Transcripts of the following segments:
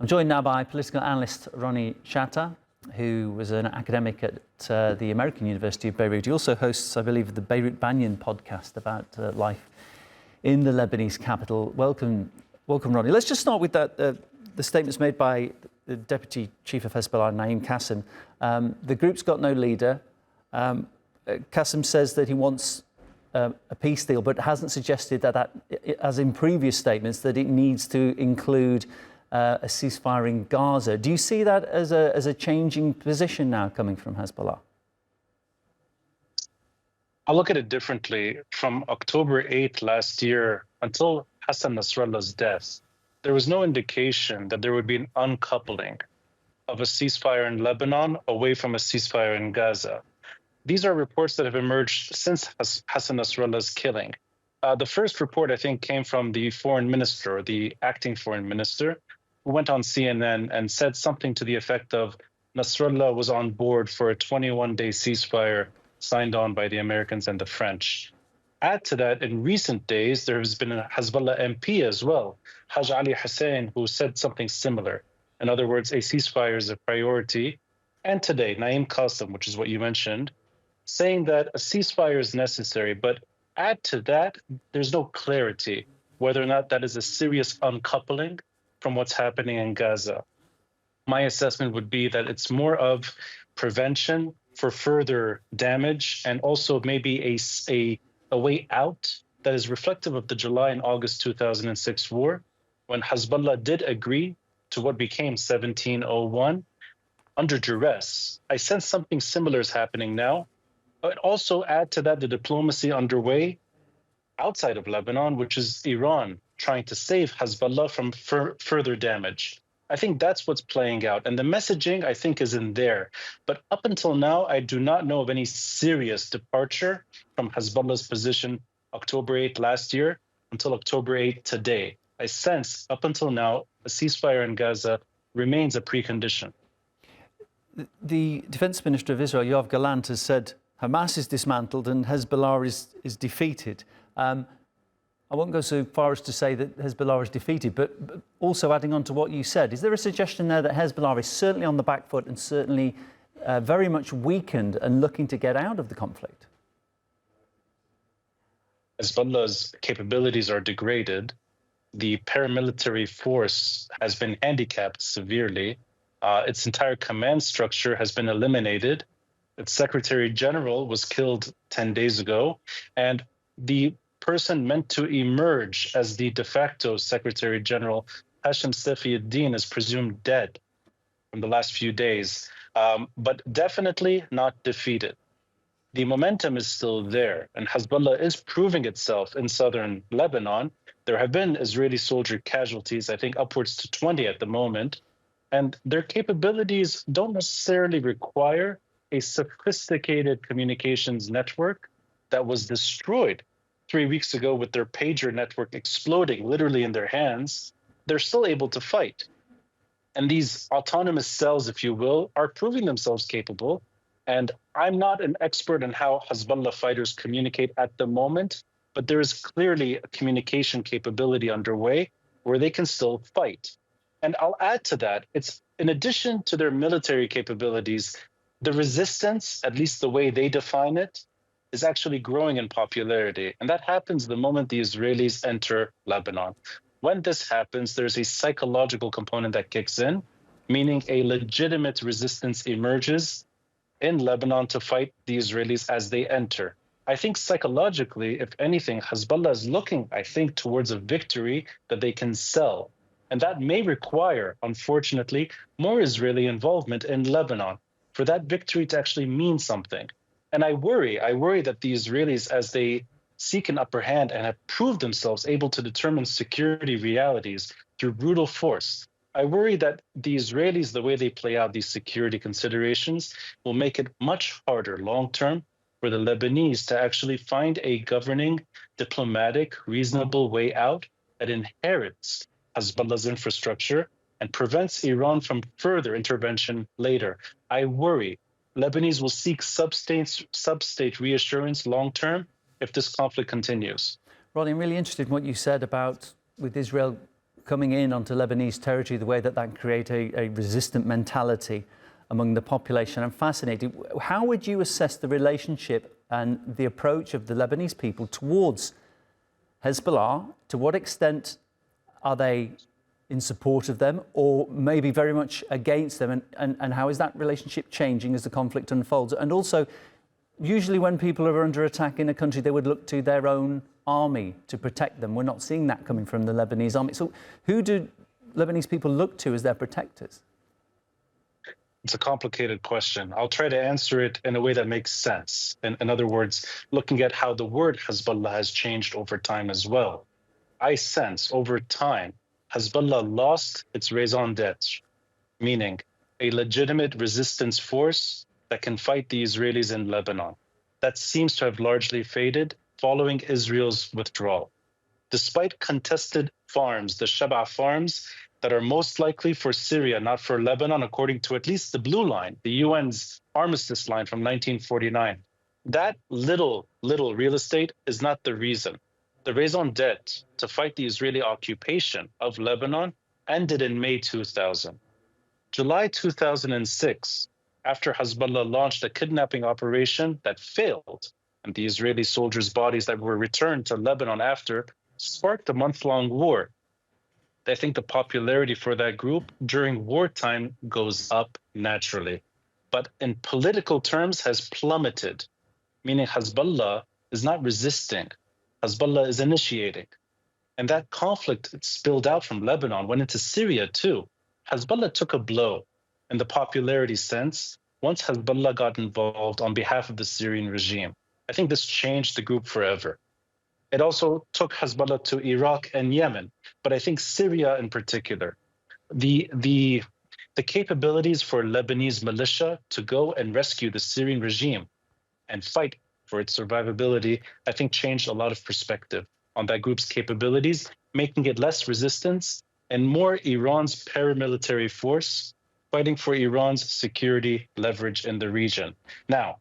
I'm joined now by political analyst Ronnie Chatah, who was an academic at the American University of Beirut. He also hosts, I believe, the Beirut Banyan podcast about life in the Lebanese capital. Welcome, Ronnie. Let's just start with that. The statements made by the Deputy Chief of Hezbollah, Naim Qassam. The group's got no leader. Qassam says that he wants a peace deal, but hasn't suggested that, as in previous statements, that it needs to include a ceasefire in Gaza. Do you see that as a changing position now coming from Hezbollah? I look at it differently. From October 8th last year until Hassan Nasrallah's death, there was no indication that there would be an uncoupling of a ceasefire in Lebanon away from a ceasefire in Gaza. These are reports that have emerged since Hassan Nasrallah's killing. The first report, I think, came from the foreign minister, or the acting foreign minister, who went on CNN and said something to the effect of Nasrallah was on board for a 21-day ceasefire signed on by the Americans and the French. Add to that, in recent days, there has been a Hezbollah MP as well, Haj Ali Hussein, who said something similar. In other words, a ceasefire is a priority. And today, Naim Qassam, which is what you mentioned, saying that a ceasefire is necessary. But add to that, there's no clarity whether or not that is a serious uncoupling from what's happening in Gaza. My assessment would be that it's more of prevention for further damage, and also maybe a way out that is reflective of the July and August 2006 war, when Hezbollah did agree to what became 1701 under duress. I sense something similar is happening now. But also add to that the diplomacy underway outside of Lebanon, which is Iran trying to save Hezbollah from further damage. I think that's what's playing out. And the messaging, I think, is in there. But up until now, I do not know of any serious departure from Hezbollah's position October 8th last year until October 8th today. I sense, up until now, a ceasefire in Gaza remains a precondition. The Defense Minister of Israel, Yoav Gallant, has said Hamas is dismantled and Hezbollah is defeated. I won't go so far as to say that Hezbollah is defeated, but also adding on to what you said, is there a suggestion there that Hezbollah is certainly on the back foot and certainly very much weakened and looking to get out of the conflict? Hezbollah's capabilities are degraded. The paramilitary force has been handicapped severely. Its entire command structure has been eliminated. Its Secretary General was killed 10 days ago, and the person meant to emerge as the de facto Secretary General, Hashem Safieddin, is presumed dead from the last few days, but definitely not defeated. The momentum is still there, and Hezbollah is proving itself in southern Lebanon. There have been Israeli soldier casualties, I think upwards to 20 at the moment, and their capabilities don't necessarily require a sophisticated communications network that was destroyed 3 weeks ago with their pager network exploding literally in their hands. They're still able to fight. And these autonomous cells, if you will, are proving themselves capable. And I'm not an expert in how Hezbollah fighters communicate at the moment, but there is clearly a communication capability underway where they can still fight. And I'll add to that, it's in addition to their military capabilities, the resistance, at least the way they define it, is actually growing in popularity. And that happens the moment the Israelis enter Lebanon. When this happens, there's a psychological component that kicks in, meaning a legitimate resistance emerges in Lebanon to fight the Israelis as they enter. I think psychologically, if anything, Hezbollah is looking, I think, towards a victory that they can sell. And that may require, unfortunately, more Israeli involvement in Lebanon for that victory to actually mean something. And I worry that the Israelis, as they seek an upper hand and have proved themselves able to determine security realities through brutal force, I worry that the Israelis, the way they play out these security considerations, will make it much harder long-term for the Lebanese to actually find a governing, diplomatic, reasonable way out that inherits Hezbollah's infrastructure and prevents Iran from further intervention later. I worry Lebanese will seek sub-state reassurance long-term if this conflict continues. Ronnie, I'm really interested in what you said about with Israel coming in onto Lebanese territory, the way that creates a resistant mentality among the population. I'm fascinated. How would you assess the relationship and the approach of the Lebanese people towards Hezbollah? To what extent are they in support of them, or maybe very much against them? And how is that relationship changing as the conflict unfolds? And also, usually when people are under attack in a country, they would look to their own army to protect them. We're not seeing that coming from the Lebanese army. So who do Lebanese people look to as their protectors? It's a complicated question. I'll try to answer it in a way that makes sense. In other words, looking at how the word Hezbollah has changed over time as well. I sense over time, Hezbollah lost its raison d'etre, meaning a legitimate resistance force that can fight the Israelis in Lebanon. That seems to have largely faded following Israel's withdrawal. Despite contested farms, the Sheba farms, that are most likely for Syria, not for Lebanon, according to at least the Blue Line, the UN's armistice line from 1949. That little real estate is not the reason. The raison d'etre to fight the Israeli occupation of Lebanon ended in May 2000. July 2006, after Hezbollah launched a kidnapping operation that failed, and the Israeli soldiers' bodies that were returned to Lebanon after sparked a month-long war. I think the popularity for that group during wartime goes up naturally, but in political terms has plummeted, meaning Hezbollah is not resisting. Hezbollah is initiating. And that conflict spilled out from Lebanon, went into Syria too. Hezbollah took a blow in the popularity sense once Hezbollah got involved on behalf of the Syrian regime. I think this changed the group forever. It also took Hezbollah to Iraq and Yemen, but I think Syria in particular, the capabilities for Lebanese militia to go and rescue the Syrian regime and fight for its survivability, I think changed a lot of perspective on that group's capabilities, making it less resistance and more Iran's paramilitary force fighting for Iran's security leverage in the region. Now,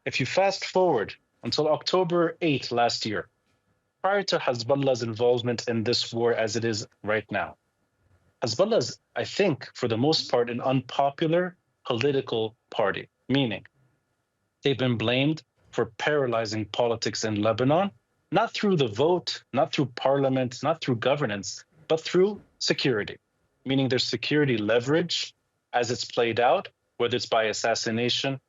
if you fast forward until October 8 last year, prior to Hezbollah's involvement in this war as it is right now, Hezbollah is, I think, for the most part, an unpopular political party, meaning they've been blamed for paralyzing politics in Lebanon, not through the vote, not through parliament, not through governance, but through security, meaning their security leverage as it's played out, whether it's by assassination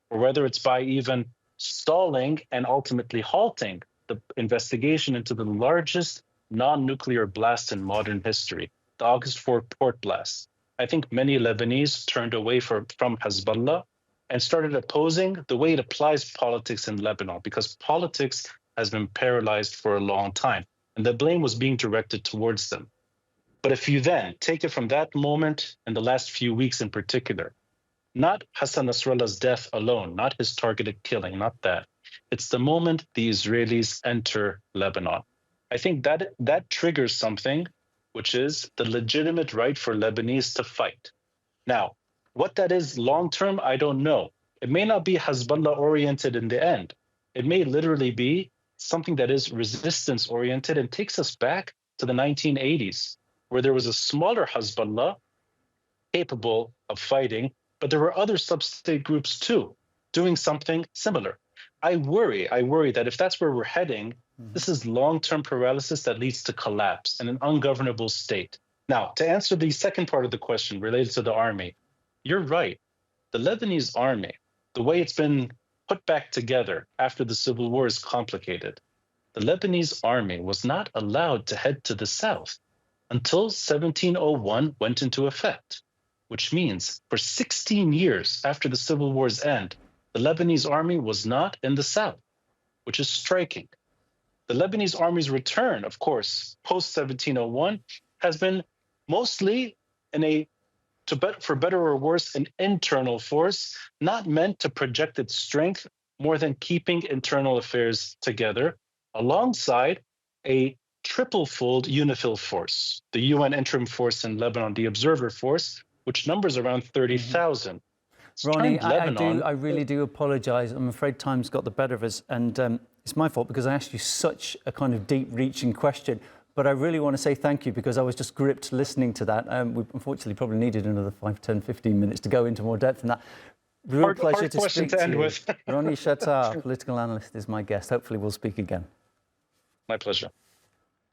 or whether it's by even stalling and ultimately halting the investigation into the largest non-nuclear blast in modern history, the August 4 port blast. I think many Lebanese turned away from Hezbollah and started opposing the way it applies politics in Lebanon, because politics has been paralyzed for a long time, and the blame was being directed towards them. But if you then take it from that moment and the last few weeks in particular, not Hassan Nasrallah's death alone, not his targeted killing, not that. It's the moment the Israelis enter Lebanon. I think that triggers something, which is the legitimate right for Lebanese to fight. Now, what that is long-term, I don't know. It may not be Hezbollah-oriented in the end. It may literally be something that is resistance-oriented and takes us back to the 1980s, where there was a smaller Hezbollah capable of fighting, but there were other sub-state groups too, doing something similar. I worry that if that's where we're heading, this is long-term paralysis that leads to collapse and an ungovernable state. Now, to answer the second part of the question related to the army, you're right. The Lebanese army, the way it's been put back together after the civil war is complicated. The Lebanese army was not allowed to head to the south until 1701 went into effect, which means for 16 years after the civil war's end, the Lebanese army was not in the south, which is striking. The Lebanese army's return, of course, post-1701, has been mostly for better or worse, an internal force, not meant to project its strength more than keeping internal affairs together, alongside a triple-fold UNIFIL force, the UN interim force in Lebanon, the observer force, which numbers around 30,000. Ronnie, I really do apologise. I'm afraid time's got the better of us, and it's my fault because I asked you such a kind of deep-reaching question. But I really want to say thank you, because I was just gripped listening to that. We unfortunately probably needed another 5, 10, 15 minutes to go into more depth than that. Real pleasure to speak to you. With. Ronnie Chatah, political analyst, is my guest. Hopefully we'll speak again. My pleasure.